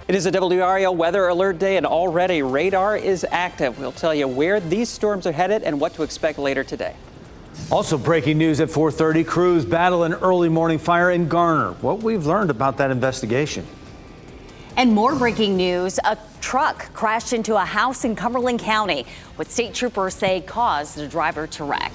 It is a WRAL weather alert day, and already radar is active. We'll tell you where these storms are headed and what to expect later today. Also breaking news at 4:30, crews battle an early morning fire in Garner. What we've learned about that investigation. And more breaking news, a truck crashed into a house in Cumberland County. What state troopers say caused the driver to wreck.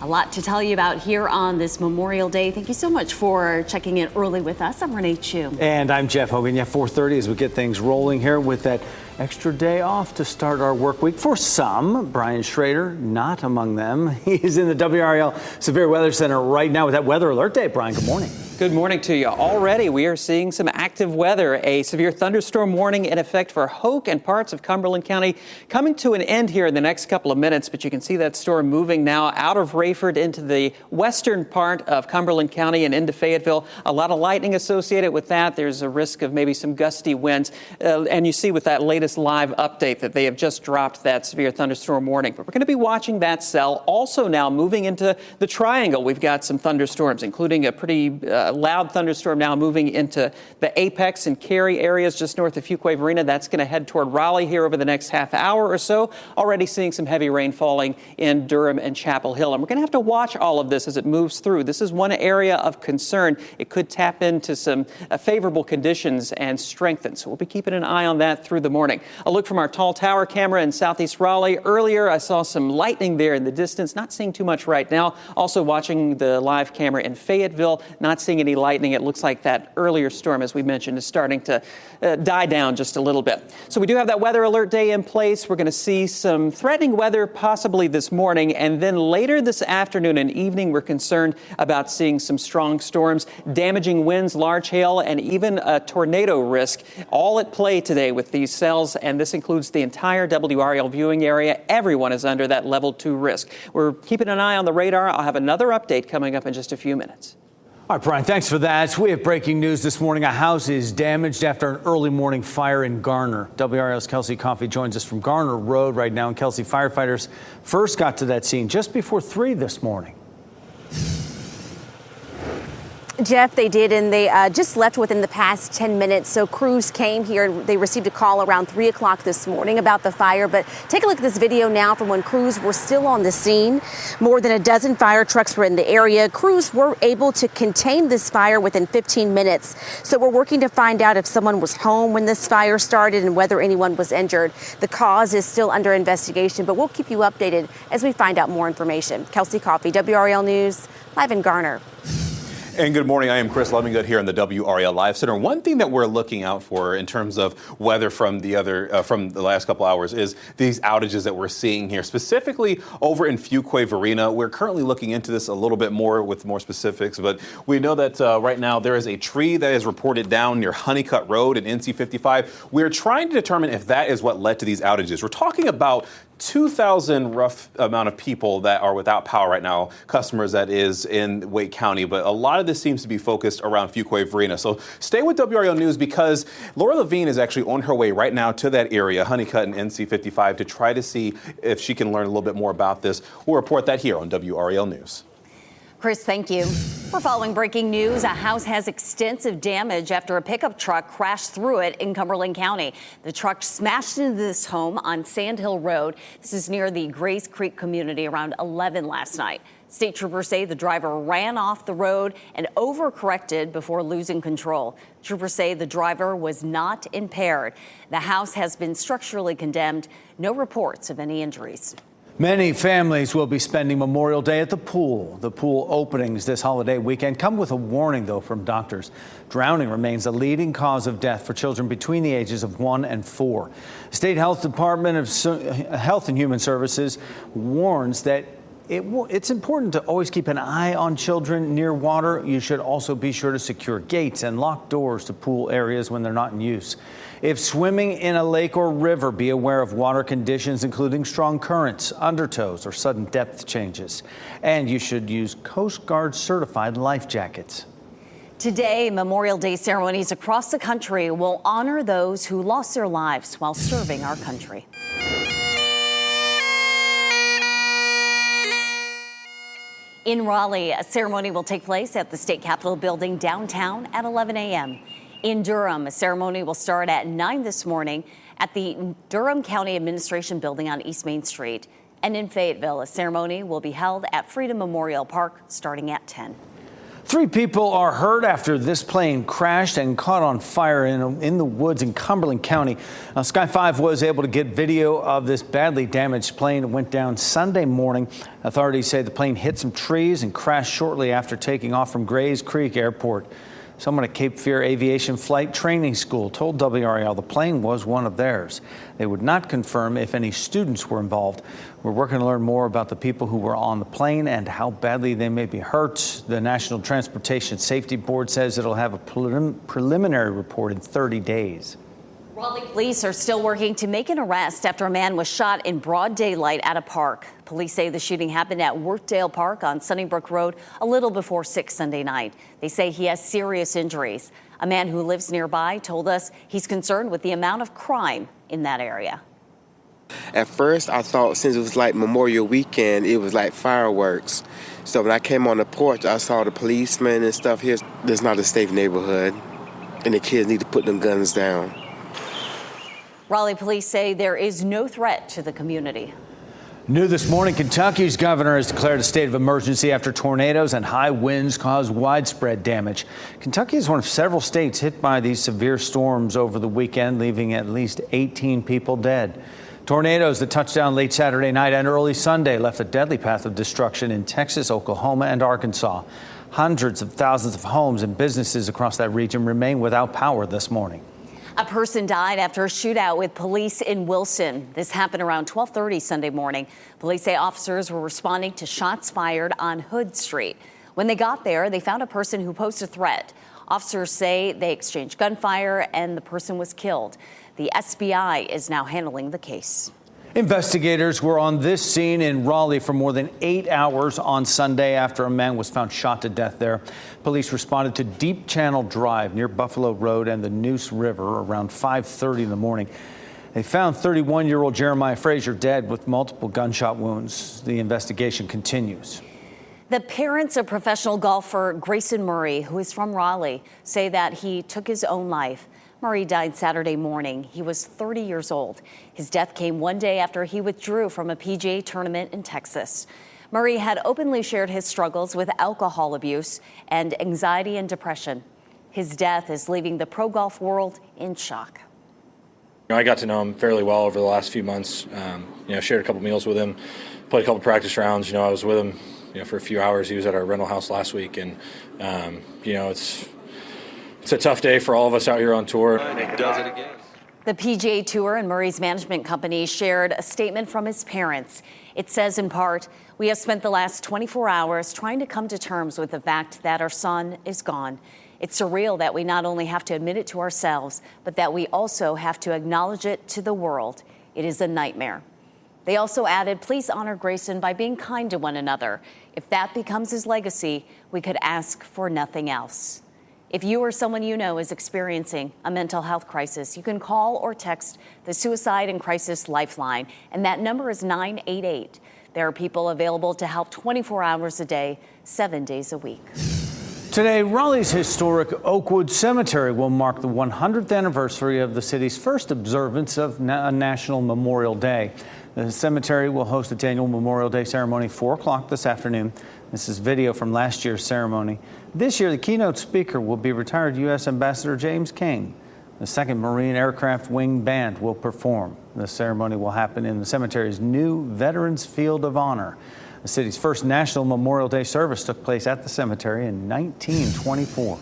A lot to tell you about here on this Memorial Day. Thank you so much for checking in early with us. I'm Renee Chu. And I'm Jeff Hogan. Yeah, 4:30 as we get things rolling here with that extra day off to start our work week for some. Brian Schrader, not among them. He's in the WRAL Severe Weather Center right now with that weather alert day. Brian, good morning. Good morning to you. Already we are seeing some active weather. A severe thunderstorm warning in effect for Hoke and parts of Cumberland County coming to an end here in the next couple of minutes. But you can see that storm moving now out of Rayford into the western part of Cumberland County and into Fayetteville. A lot of lightning associated with that. There's a risk of maybe some gusty winds. And you see with that latest live update that they have just dropped that severe thunderstorm warning. But we're going to be watching that cell. Also now moving into the triangle, we've got some thunderstorms, including a pretty loud thunderstorm now moving into the Apex and Cary areas just north of Fuquay-Varina. That's going to head toward Raleigh here over the next half hour or so. Already seeing some heavy rain falling in Durham and Chapel Hill. And we're going to have to watch all of this as it moves through. This is one area of concern. It could tap into some favorable conditions and strengthen. So we'll be keeping an eye on that through the morning. A look from our tall tower camera in southeast Raleigh. Earlier, I saw some lightning there in the distance. Not seeing too much right now. Also watching the live camera in Fayetteville. Not seeing any lightning. It looks like that earlier storm, as we mentioned, is starting to die down just a little bit. So we do have that weather alert day in place. We're going to see some threatening weather possibly this morning, and then later this afternoon and evening, we're concerned about seeing some strong storms, damaging winds, large hail, and even a tornado risk, all at play today with these cells, and this includes the entire WRAL viewing area. Everyone is under that level 2 risk. We're keeping an eye on the radar. I'll have another update coming up in just a few minutes. All right, Brian, thanks for that. We have breaking news this morning. A house is damaged after an early morning fire in Garner. WRAL's Kelsey Coffey joins us from Garner Road right now. And Kelsey, firefighters first got to that scene just before 3 this morning. Jeff, they did, and they just left within the past 10 minutes. So crews came here. They received a call around 3 o'clock this morning about the fire. But take a look at this video now from when crews were still on the scene. More than a dozen fire trucks were in the area. Crews were able to contain this fire within 15 minutes. So we're working to find out if someone was home when this fire started and whether anyone was injured. The cause is still under investigation, but we'll keep you updated as we find out more information. Kelsey Coffey, WRAL News, live in Garner. And good morning. I am Chris Levingood here in the WRAL Live Center. One thing that we're looking out for in terms of weather from the last couple hours is these outages that we're seeing here, specifically over in Fuquay-Varina. We're currently looking into this a little bit more with more specifics, but we know that right now there is a tree that is reported down near Honeycutt Road in NC 55. We're trying to determine if that is what led to these outages. We're talking about 2,000 rough amount of people that are without power right now, customers that is in Wake County, but a lot of this seems to be focused around Fuquay-Varina. So stay with WRAL News because Laura Levine is actually on her way right now to that area, Honeycutt and NC 55, to try to see if she can learn a little bit more about this. We'll report that here on WRAL News. Chris, thank you. We're following breaking news. A house has extensive damage after a pickup truck crashed through it in Cumberland County. The truck smashed into this home on Sand Hill Road. This is near the Grays Creek community around 11 last night. State troopers say the driver ran off the road and overcorrected before losing control. Troopers say the driver was not impaired. The house has been structurally condemned. No reports of any injuries. Many families will be spending Memorial Day at the pool. The pool openings this holiday weekend come with a warning, though, from doctors. Drowning remains the leading cause of death for children between the ages of 1 and 4. State Health Department of Health and Human Services warns that it's important to always keep an eye on children near water. You should also be sure to secure gates and lock doors to pool areas when they're not in use. If swimming in a lake or river, be aware of water conditions, including strong currents, undertows, or sudden depth changes. And you should use Coast Guard certified life jackets. Today, Memorial Day ceremonies across the country will honor those who lost their lives while serving our country. In Raleigh, a ceremony will take place at the State Capitol building downtown at 11 a.m. In Durham, a ceremony will start at 9 this morning at the Durham County Administration Building on East Main Street. And in Fayetteville, a ceremony will be held at Freedom Memorial Park starting at 10. 3 people are hurt after this plane crashed and caught on fire in the woods in Cumberland County. Now, Sky 5 was able to get video of this badly damaged plane. It went down Sunday morning. Authorities say the plane hit some trees and crashed shortly after taking off from Grays Creek Airport. Someone at Cape Fear Aviation Flight Training School told WRAL the plane was one of theirs. They would not confirm if any students were involved. We're working to learn more about the people who were on the plane and how badly they may be hurt. The National Transportation Safety Board says it'll have a preliminary report in 30 days. Raleigh police are still working to make an arrest after a man was shot in broad daylight at a park. Police say the shooting happened at Worthdale Park on Sunnybrook Road a little before 6 Sunday night. They say he has serious injuries. A man who lives nearby told us he's concerned with the amount of crime in that area. At first, I thought since it was like Memorial Weekend, it was like fireworks. So when I came on the porch, I saw the policemen and stuff here. There's not a safe neighborhood, and the kids need to put them guns down. Raleigh police say there is no threat to the community. New this morning, Kentucky's governor has declared a state of emergency after tornadoes and high winds caused widespread damage. Kentucky is one of several states hit by these severe storms over the weekend, leaving at least 18 people dead. Tornadoes that touched down late Saturday night and early Sunday left a deadly path of destruction in Texas, Oklahoma, and Arkansas. Hundreds of thousands of homes and businesses across that region remain without power this morning. A person died after a shootout with police in Wilson. This happened around 12:30 Sunday morning. Police say officers were responding to shots fired on Hood Street. When they got there, they found a person who posed a threat. Officers say they exchanged gunfire and the person was killed. The SBI is now handling the case. Investigators were on this scene in Raleigh for more than 8 hours on Sunday after a man was found shot to death there. Police responded to Deep Channel Drive near Buffalo Road and the Neuse River around 5:30 in the morning. They found 31-year-old Jeremiah Frazier dead with multiple gunshot wounds. The investigation continues. The parents of professional golfer Grayson Murray, who is from Raleigh, say that he took his own life. Murray died Saturday morning. He was 30 years old. His death came one day after he withdrew from a PGA tournament in Texas. Murray had openly shared his struggles with alcohol abuse and anxiety and depression. His death is leaving the pro golf world in shock. I got to know him fairly well over the last few months. Shared a couple meals with him, played a couple practice rounds. I was with him, for a few hours. He was at our rental house last week, and it's a tough day for all of us out here on tour. The PGA Tour and Murray's management company shared a statement from his parents. It says in part, "We have spent the last 24 hours trying to come to terms with the fact that our son is gone. It's surreal that we not only have to admit it to ourselves, but that we also have to acknowledge it to the world. It is a nightmare." They also added, "Please honor Grayson by being kind to one another. If that becomes his legacy, we could ask for nothing else." If you or someone you know is experiencing a mental health crisis, you can call or text the Suicide and Crisis Lifeline, and that number is 988. There are people available to help 24 hours a day, 7 days a week. Today, Raleigh's historic Oakwood Cemetery will mark the 100th anniversary of the city's first observance of National Memorial Day. The cemetery will host its annual Memorial Day ceremony 4 o'clock this afternoon. This is video from last year's ceremony. This year, the keynote speaker will be retired U.S. Ambassador James King. The 2nd Marine Aircraft Wing Band will perform. The ceremony will happen in the cemetery's new Veterans Field of Honor. The city's first National Memorial Day service took place at the cemetery in 1924.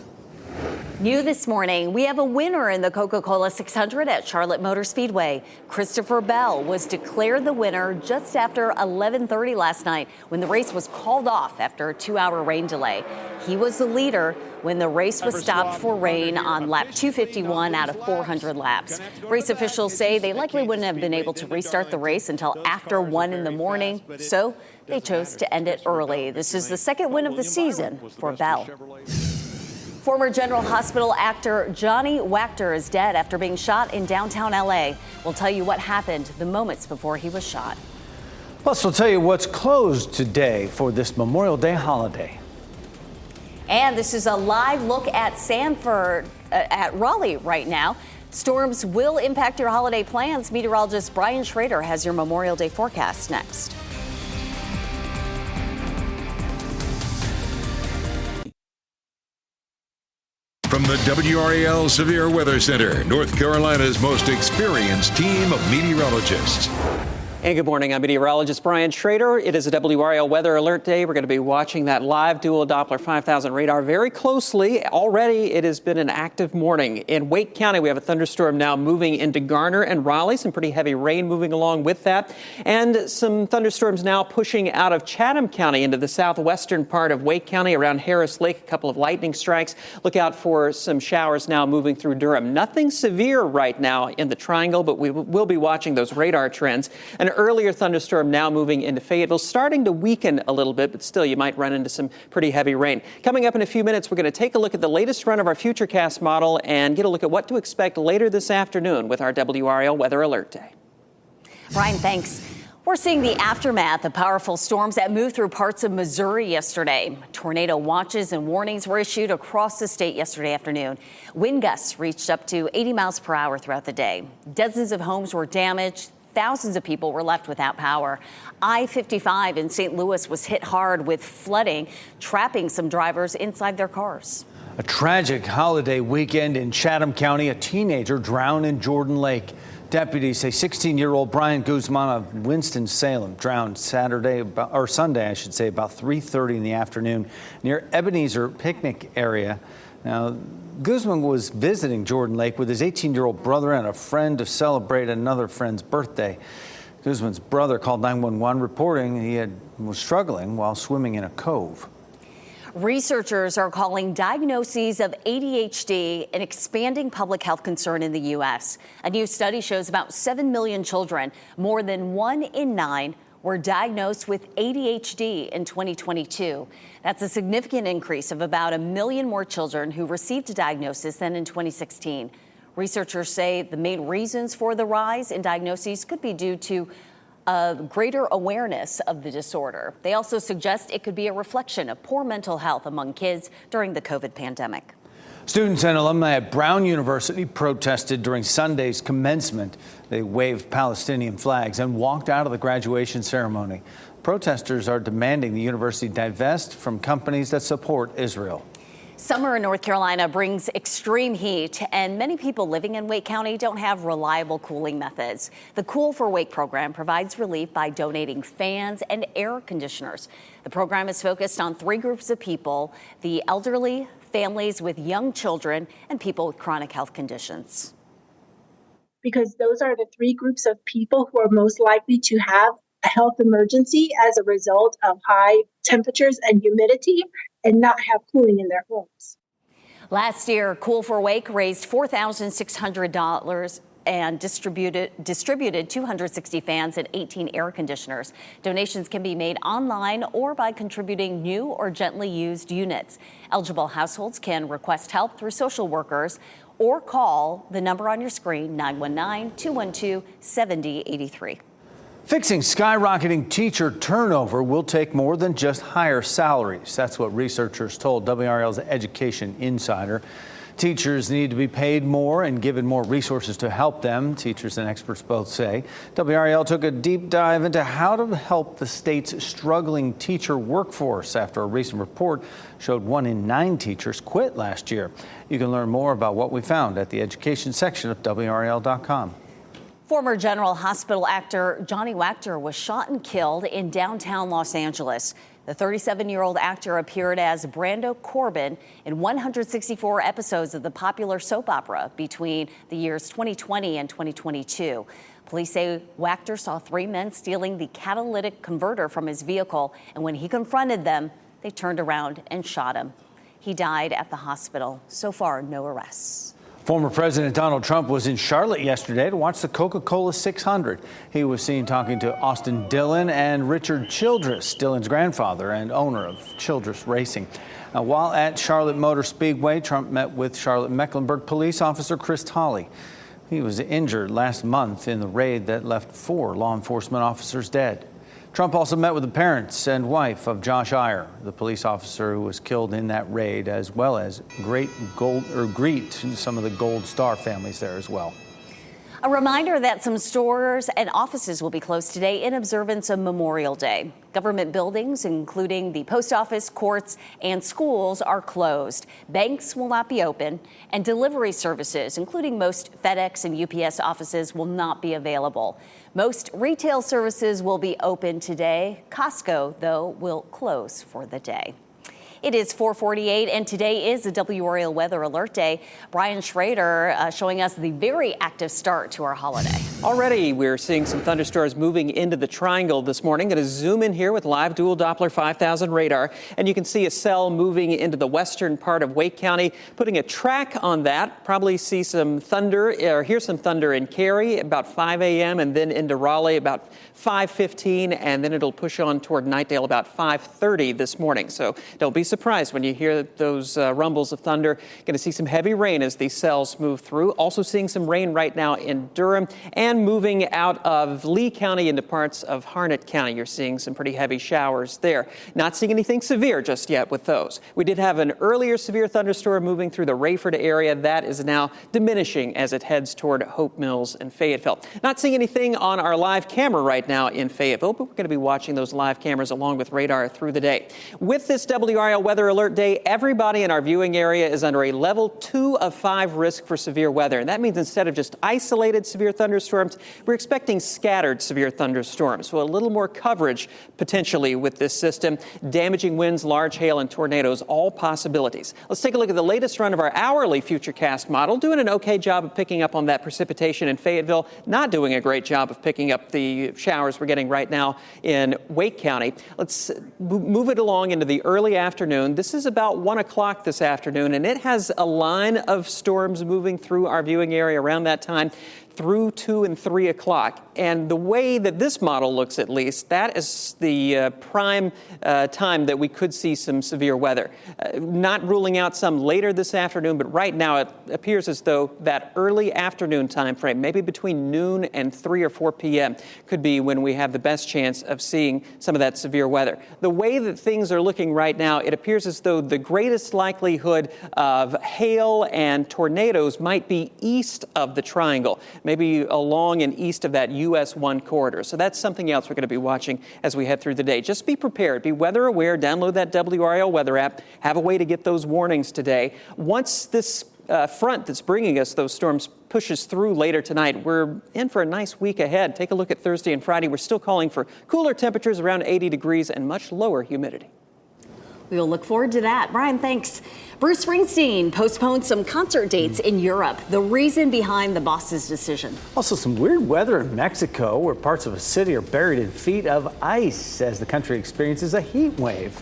New this morning, we have a winner in the Coca-Cola 600 at Charlotte Motor Speedway. Christopher Bell was declared the winner just after 11:30 last night when the race was called off after a 2-hour rain delay. He was the leader when the race was stopped for rain on lap 251 out of 400 laps. Race officials say they likely wouldn't have been able to restart the race until after 1 in the morning, so they chose to end it early. This is the second win of the season for Bell. Former General Hospital actor Johnny Wachter is dead after being shot in downtown L.A. We'll tell you what happened the moments before he was shot. Plus, we'll tell you what's closed today for this Memorial Day holiday. And this is a live look at Sanford at Raleigh right now. Storms will impact your holiday plans. Meteorologist Brian Schrader has your Memorial Day forecast next. From the WRAL Severe Weather Center, North Carolina's most experienced team of meteorologists. And good morning. I'm meteorologist Brian Schrader. It is a WRAL Weather Alert Day. We're going to be watching that live dual Doppler 5000 radar very closely. Already, it has been an active morning. In Wake County, we have a thunderstorm now moving into Garner and Raleigh. Some pretty heavy rain moving along with that. And some thunderstorms now pushing out of Chatham County into the southwestern part of Wake County around Harris Lake. A couple of lightning strikes. Look out for some showers now moving through Durham. Nothing severe right now in the triangle, but we will be watching those radar trends. An earlier thunderstorm now moving into Fayetteville, starting to weaken a little bit, but still you might run into some pretty heavy rain. Coming up in a few minutes, we're going to take a look at the latest run of our Futurecast model and get a look at what to expect later this afternoon with our WRAL Weather Alert Day. Brian, thanks. We're seeing the aftermath of powerful storms that moved through parts of Missouri yesterday. Tornado watches and warnings were issued across the state yesterday afternoon. Wind gusts reached up to 80 miles per hour throughout the day. Dozens of homes were damaged. Thousands of people were left without power. I-55 in St. Louis was hit hard with flooding, trapping some drivers inside their cars. A tragic holiday weekend in Chatham County. A teenager drowned in Jordan Lake. Deputies say 16-year-old Brian Guzman of Winston-Salem drowned Sunday, about 3:30 in the afternoon near Ebenezer Picnic area. Now, Guzman was visiting Jordan Lake with his 18-year-old brother and a friend to celebrate another friend's birthday. Guzman's brother called 911 reporting he was struggling while swimming in a cove. Researchers are calling diagnoses of ADHD an expanding public health concern in the U.S. A new study shows about 7 million children, more than 1 in 9, were diagnosed with ADHD in 2022. That's a significant increase of about 1 million more children who received a diagnosis than in 2016. Researchers say the main reasons for the rise in diagnoses could be due to a greater awareness of the disorder. They also suggest it could be a reflection of poor mental health among kids during the COVID pandemic. Students and alumni at Brown University protested during Sunday's commencement. They waved Palestinian flags and walked out of the graduation ceremony. Protesters are demanding the university divest from companies that support Israel. Summer in North Carolina brings extreme heat, and many people living in Wake County don't have reliable cooling methods. The Cool for Wake program provides relief by donating fans and air conditioners. The program is focused on 3 groups of people: the elderly, families with young children, and people with chronic health conditions. Because those are the 3 groups of people who are most likely to have a health emergency as a result of high temperatures and humidity and not have cooling in their homes. Last year, Cool for Wake raised $4,600 and distributed 260 fans and 18 air conditioners. Donations can be made online or by contributing new or gently used units. Eligible households can request help through social workers or call the number on your screen, 919-212-7083. Fixing skyrocketing teacher turnover will take more than just higher salaries. That's what researchers told WRAL's Education Insider. Teachers need to be paid more and given more resources to help them, teachers and experts both say. WRAL took a deep dive into how to help the state's struggling teacher workforce after a recent report showed 1 in 9 teachers quit last year. You can learn more about what we found at the education section of WRAL.com. Former General Hospital actor Johnny Wachter was shot and killed in downtown Los Angeles. The 37-year-old actor appeared as Brando Corbin in 164 episodes of the popular soap opera between the years 2020 and 2022. Police say Wachter saw 3 men stealing the catalytic converter from his vehicle, and when he confronted them, they turned around and shot him. He died at the hospital. So far, no arrests. Former President Donald Trump was in Charlotte yesterday to watch the Coca-Cola 600. He was seen talking to Austin Dillon and Richard Childress, Dillon's grandfather and owner of Childress Racing. Now, while at Charlotte Motor Speedway, Trump met with Charlotte Mecklenburg police officer Chris Tolley. He was injured last month in the raid that left 4 law enforcement officers dead. Trump also met with the parents and wife of Josh Iyer, the police officer who was killed in that raid, as well as greet some of the Gold Star families there as well. A reminder that some stores and offices will be closed today in observance of Memorial Day. Government buildings, including the post office, courts, and schools, are closed. Banks will not be open, and delivery services, including most FedEx and UPS offices, will not be available. Most retail services will be open today. Costco, though, will close for the day. It is 4:48, and today is the WRAL Weather Alert Day. Brian Schrader showing us the very active start to our holiday. Already, we're seeing some thunderstorms moving into the triangle this morning. Going to zoom in here with live dual Doppler 5000 radar, and you can see a cell moving into the western part of Wake County, putting a track on that. Probably see some thunder, or hear some thunder in Cary about 5 a.m. and then into Raleigh about 5:15, and then it'll push on toward Knightdale about 5:30 this morning. So don't be surprised when you hear those rumbles of thunder. Going to see some heavy rain as these cells move through. Also seeing some rain right now in Durham and moving out of Lee County into parts of Harnett County. You're seeing some pretty heavy showers there. Not seeing anything severe just yet with those. We did have an earlier severe thunderstorm moving through the Rayford area. That is now diminishing as it heads toward Hope Mills and Fayetteville. Not seeing anything on our live camera right now in Fayetteville, but we're going to be watching those live cameras along with radar through the day. With this WRAL Weather Alert Day, everybody in our viewing area is under a level 2 of 5 risk for severe weather. And that means instead of just isolated severe thunderstorms, we're expecting scattered severe thunderstorms. So a little more coverage potentially with this system. Damaging winds, large hail, and tornadoes, all possibilities. Let's take a look at the latest run of our hourly Futurecast model. Doing an okay job of picking up on that precipitation in Fayetteville. Not doing a great job of picking up the showers we're getting right now in Wake County. Let's move it along into the early afternoon. This is about 1 o'clock this afternoon, and it has a line of storms moving through our viewing area around that time through 2 and 3 o'clock. And the way that this model looks, at least, that is the prime time that we could see some severe weather. Not ruling out some later this afternoon, but right now it appears as though that early afternoon time frame, maybe between noon and 3 or 4 p.m., could be when we have the best chance of seeing some of that severe weather. The way that things are looking right now, it appears as though the greatest likelihood of hail and tornadoes might be east of the triangle, maybe along and east of that US 1 corridor. So that's something else we're going to be watching as we head through the day. Just be prepared, be weather aware, download that WRAL weather app, have a way to get those warnings today. Once this front that's bringing us those storms pushes through later tonight, we're in for a nice week ahead. Take a look at Thursday and Friday. We're still calling for cooler temperatures around 80 degrees and much lower humidity. We will look forward to that. Brian, thanks. Bruce Springsteen postponed some concert dates in Europe. The reason behind the boss's decision. Also, some weird weather in Mexico, where parts of a city are buried in feet of ice as the country experiences a heat wave.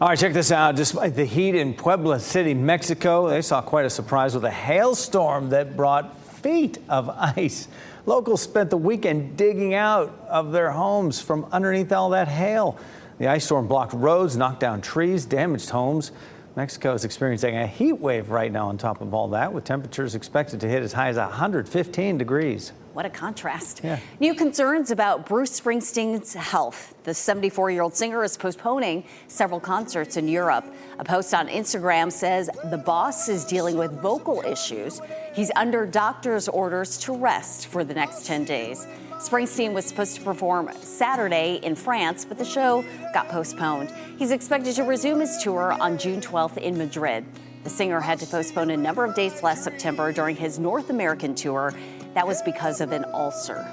All right, check this out. Despite the heat in Puebla City, Mexico, they saw quite a surprise with a hailstorm that brought feet of ice. Locals spent the weekend digging out of their homes from underneath all that hail. The ice storm blocked roads, knocked down trees, damaged homes. Mexico is experiencing a heat wave right now on top of all that, with temperatures expected to hit as high as 115 degrees. What a contrast. Yeah. New concerns about Bruce Springsteen's health. The 74-year-old singer is postponing several concerts in Europe. A post on Instagram says the boss is dealing with vocal issues. He's under doctor's orders to rest for the next 10 days. Springsteen was supposed to perform Saturday in France, but the show got postponed. He's expected to resume his tour on June 12th in Madrid. The singer had to postpone a number of dates last September during his North American tour. That was because of an ulcer.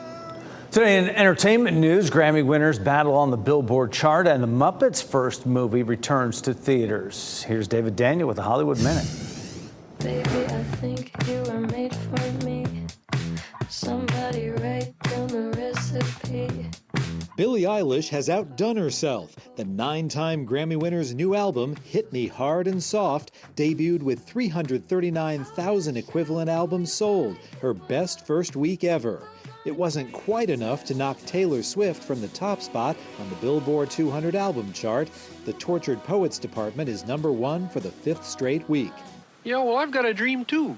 Today in entertainment news, Grammy winners battle on the Billboard chart, and the Muppets' first movie returns to theaters. Here's David Daniel with the Hollywood Minute. Baby, I think you were made for me. Somebody write down the recipe. Billie Eilish has outdone herself. The 9-time Grammy winner's new album, Hit Me Hard and Soft, debuted with 339,000 equivalent albums sold, her best first week ever. It wasn't quite enough to knock Taylor Swift from the top spot on the Billboard 200 album chart. The Tortured Poets department is #1 for the 5th straight week. Yeah, well, I've got a dream too.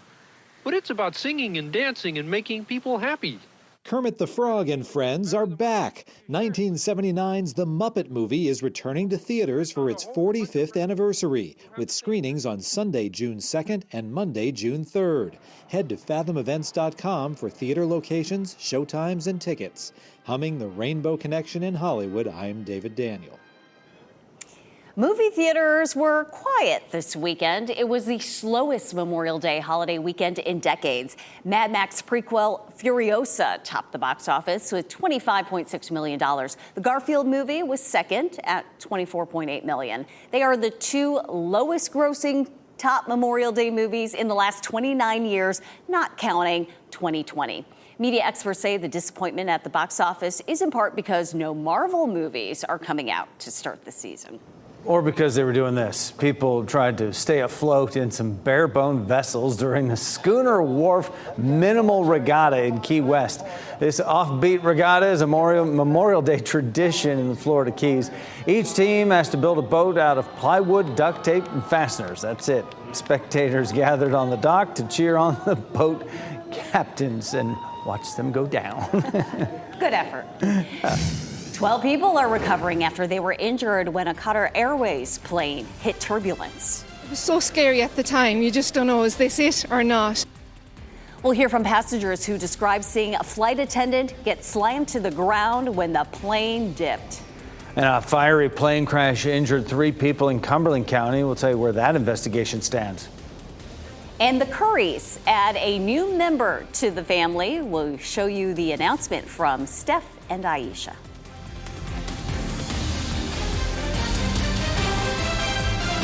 But it's about singing and dancing and making people happy. Kermit the Frog and Friends are back. 1979's The Muppet Movie is returning to theaters for its 45th anniversary, with screenings on Sunday, June 2nd and Monday, June 3rd. Head to fathomevents.com for theater locations, showtimes, and tickets. Humming the Rainbow Connection in Hollywood, I'm David Daniel. Movie theaters were quiet this weekend. It was the slowest Memorial Day holiday weekend in decades. Mad Max prequel Furiosa topped the box office with $25.6 million. The Garfield movie was second at $24.8 million. They are the two lowest grossing top Memorial Day movies in the last 29 years, not counting 2020. Media experts say the disappointment at the box office is in part because no Marvel movies are coming out to start the season. Or because they were doing this. People tried to stay afloat in some bare-boned vessels during the Schooner Wharf Minimal Regatta in Key West. This offbeat regatta is a Memorial Day tradition in the Florida Keys. Each team has to build a boat out of plywood, duct tape, and fasteners. That's it. Spectators gathered on the dock to cheer on the boat captains and watch them go down. Good effort. 12 people are recovering after they were injured when a Qatar Airways plane hit turbulence. It was so scary at the time. You just don't know, is this it or not? We'll hear from passengers who describe seeing a flight attendant get slammed to the ground when the plane dipped. And a fiery plane crash injured 3 people in Cumberland County. We'll tell you where that investigation stands. And the Currys add a new member to the family. We'll show you the announcement from Steph and Aisha.